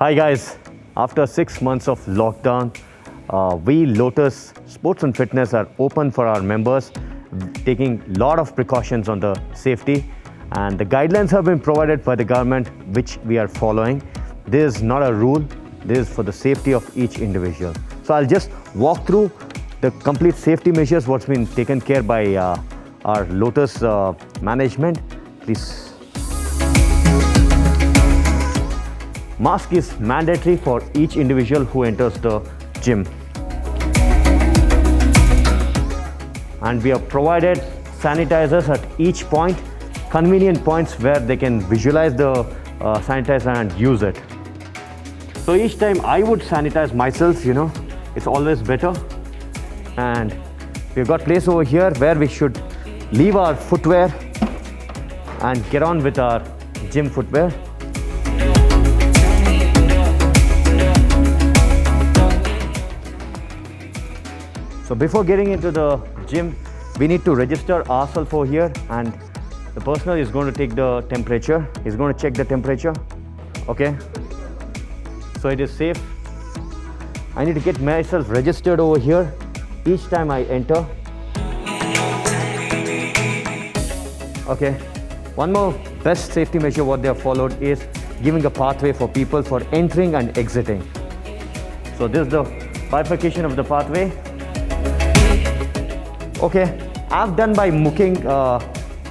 Hi guys, after 6 months of lockdown, we Lotus Sports and Fitness are open for our members, taking a lot of precautions on the safety, and the guidelines have been provided by the government which we are following. This is not a rule, this is for the safety of each individual. So I'll just walk through the complete safety measures, what's been taken care by our Lotus management. Please. Mask is mandatory for each individual who enters the gym. And we have provided sanitizers at each point, convenient points where they can visualize the sanitizer and use it. So each time I would sanitize myself, it's always better. And we've got place over here where we should leave our footwear and get on with our gym footwear. So before getting into the gym, we need to register ourselves over here, and the personnel is going to take the temperature. He's going to check the temperature. Okay. So it is safe. I need to get myself registered over here each time I enter. Okay. One more best safety measure what they have followed is giving a pathway for people for entering and exiting. So this is the bifurcation of the pathway. Okay, I've done by booking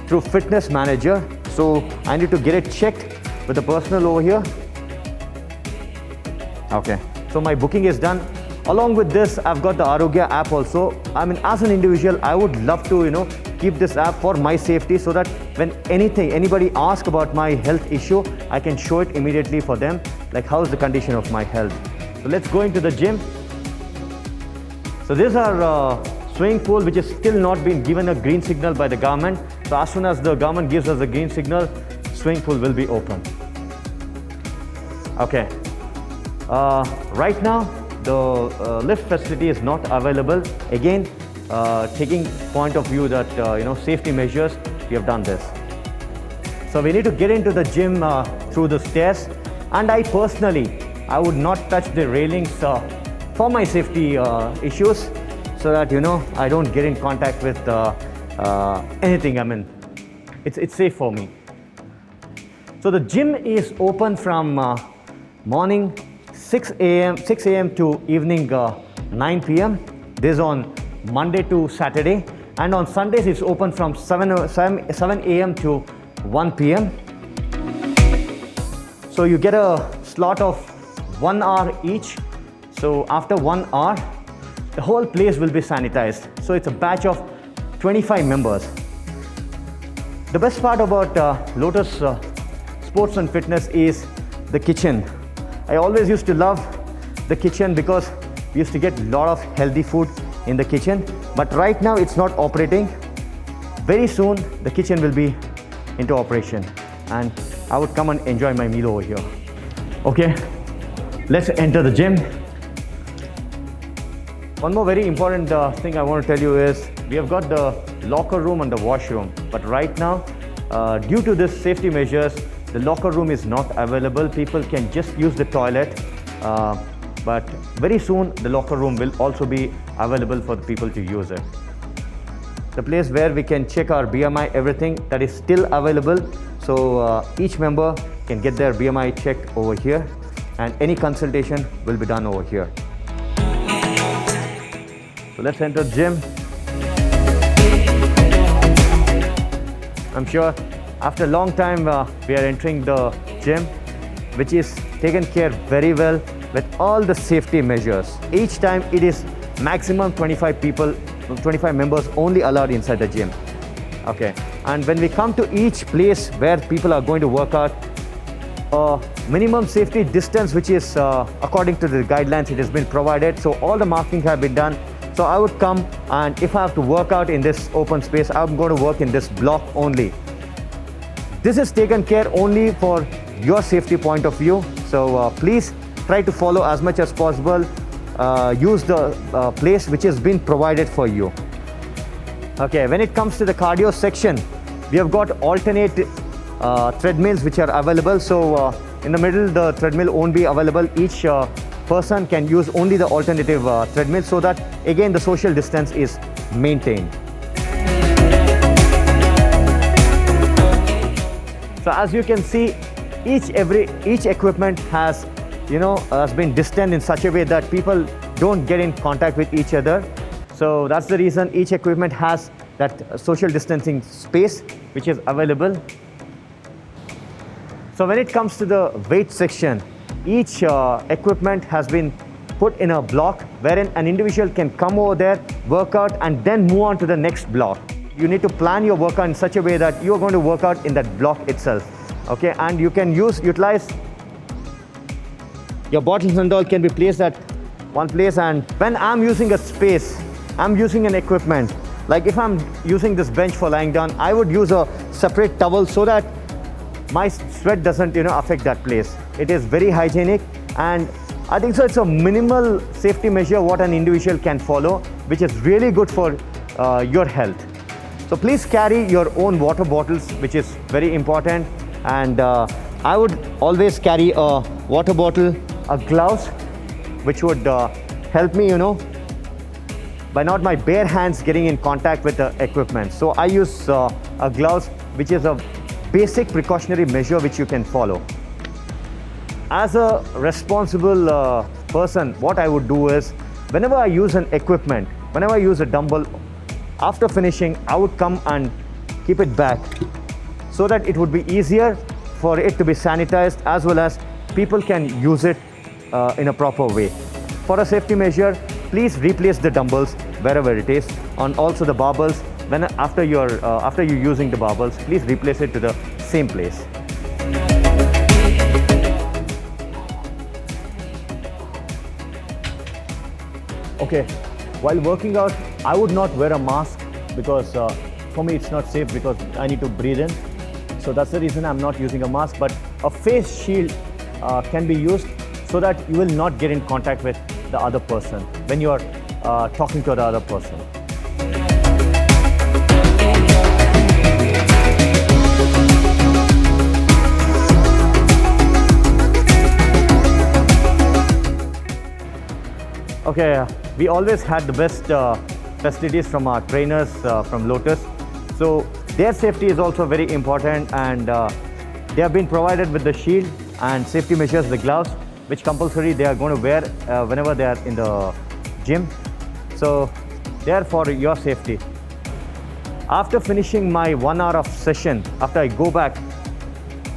through Fitness Manager, so I need to get it checked with the personnel over here. Okay, so my booking is done. Along with this, I've got the Arogya app also. I mean, as an individual, I would love to, keep this app for my safety so that when anybody asks about my health issue, I can show it immediately for them, like how's the condition of my health. So let's go into the gym. So these are swimming pool which is still not been given a green signal by the government. So as soon as the government gives us a green signal, swimming pool will be open. Okay. Right now, the lift facility is not available. Again, taking point of view that safety measures, we have done this. So we need to get into the gym through the stairs, and I would not touch the railings for my safety issues, so that I don't get in contact with anything. I mean, it's safe for me. So the gym is open from morning 6 a.m. to evening 9 p.m. This is on Monday to Saturday, and on Sundays it's open from 7 a.m. to 1 p.m. So you get a slot of 1 hour each. So after 1 hour, the whole place will be sanitized. So it's a batch of 25 members. The best part about Lotus Sports and Fitness is the kitchen. I always used to love the kitchen because we used to get a lot of healthy food in the kitchen. But right now it's not operating. Very soon the kitchen will be into operation, and I would come and enjoy my meal over here. Okay, let's enter the gym. One more very important thing I want to tell you is we have got the locker room and the washroom, but right now due to this safety measures, the locker room is not available. People can just use the toilet, but very soon the locker room will also be available for the people to use it. The place where we can check our BMI, everything, that is still available. So each member can get their BMI checked over here, and any consultation will be done over here. So let's enter the gym. I'm sure after a long time we are entering the gym, which is taken care very well with all the safety measures. Each time it is maximum 25 members only allowed inside the gym. Okay, and when we come to each place where people are going to work out, minimum safety distance, which is according to the guidelines, it has been provided. So all the markings have been done. So I would come, and if I have to work out in this open space, I'm going to work in this block only. This is taken care only for your safety point of view. So please try to follow as much as possible. Use the place which has been provided for you. Okay, when it comes to the cardio section, we have got alternate treadmills which are available. So in the middle, the treadmill won't be available. Each person can use only the alternative treadmill, so that again the social distance is maintained. So as you can see, each equipment has has been distanced in such a way that people don't get in contact with each other. So that's the reason each equipment has that social distancing space which is available. So when it comes to the weight section, each equipment has been put in a block wherein an individual can come over there, work out, and then move on to the next block. You need to plan your workout in such a way that you are going to work out in that block itself. Okay, and you can utilize your bottles and all can be placed at one place. And when I'm using a space, I'm using an equipment. Like if I'm using this bench for lying down, I would use a separate towel so that my sweat doesn't affect that place. It is very hygienic, and I think so it's a minimal safety measure what an individual can follow, which is really good for your health. So please carry your own water bottles, which is very important. And I would always carry a water bottle, a gloves, which would help me, by not my bare hands getting in contact with the equipment. So I use a gloves, which is a basic precautionary measure which you can follow. As a responsible person, what I would do is, whenever I use an equipment, whenever I use a dumbbell, after finishing, I would come and keep it back so that it would be easier for it to be sanitized, as well as people can use it in a proper way. For a safety measure, please replace the dumbbells wherever it is, and also the barbells. After you're using the barbells, please replace it to the same place. Okay, while working out, I would not wear a mask because for me it's not safe, because I need to breathe in. So that's the reason I'm not using a mask, but a face shield can be used so that you will not get in contact with the other person when you are talking to the other person. Okay, we always had the best facilities from our trainers from Lotus. So their safety is also very important, and they have been provided with the shield and safety measures, the gloves, which compulsory they are going to wear whenever they are in the gym. So they are for your safety. After finishing my 1 hour of session, after I go back,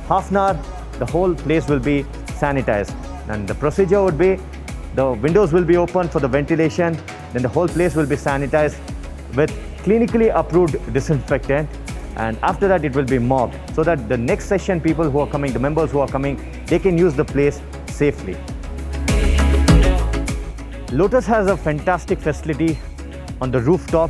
half an hour, the whole place will be sanitized. And the procedure would be, the windows will be open for the ventilation, then the whole place will be sanitized with clinically approved disinfectant, and after that it will be mopped, so that the next session people who are coming, the members who are coming, they can use the place safely. Lotus has a fantastic facility on the rooftop,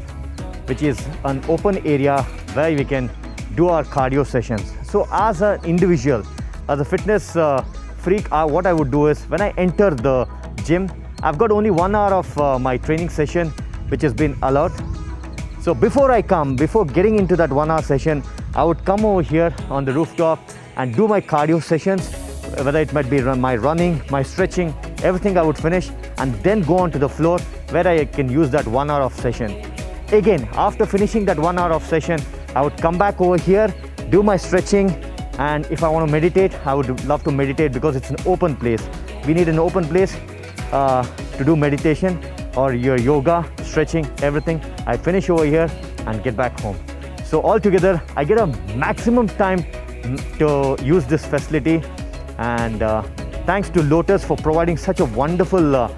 which is an open area where we can do our cardio sessions. So as an individual, as a fitness freak, what I would do is, when I enter the gym, I've got only 1 hour of my training session which has been allowed. So before getting into that 1 hour session, I would come over here on the rooftop and do my cardio sessions, whether it might be my running, my stretching, everything I would finish, and then go onto the floor where I can use that 1 hour of session. Again, after finishing that 1 hour of session, I would come back over here, do my stretching, and if I want to meditate, I would love to meditate, because it's an open place. We need an open place to do meditation or your yoga, stretching, everything. I finish over here and get back home. So altogether, I get a maximum time to use this facility, and thanks to Lotus for providing such a wonderful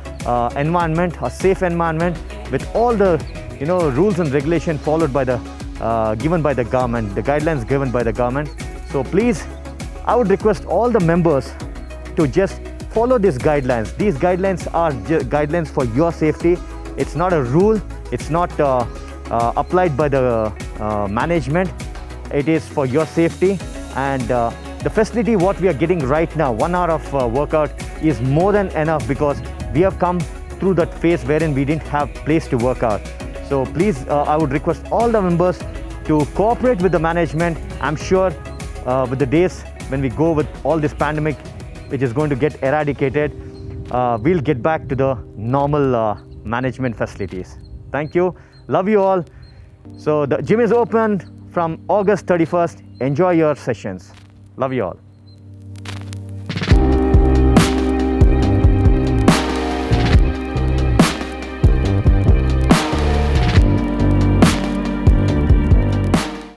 environment, a safe environment with all the rules and regulation followed by the given by the government, the guidelines given by the government. So please, I would request all the members to just follow these guidelines. These guidelines are guidelines for your safety. It's not a rule. It's not applied by the management. It is for your safety. And the facility what we are getting right now, 1 hour of workout, is more than enough, because we have come through that phase wherein we didn't have place to work out. So please, I would request all the members to cooperate with the management. I'm sure with the days when we go with all this pandemic, which is going to get eradicated, we'll get back to the normal management facilities. Thank you. Love you all. So the gym is open from August 31st. Enjoy your sessions. Love you all.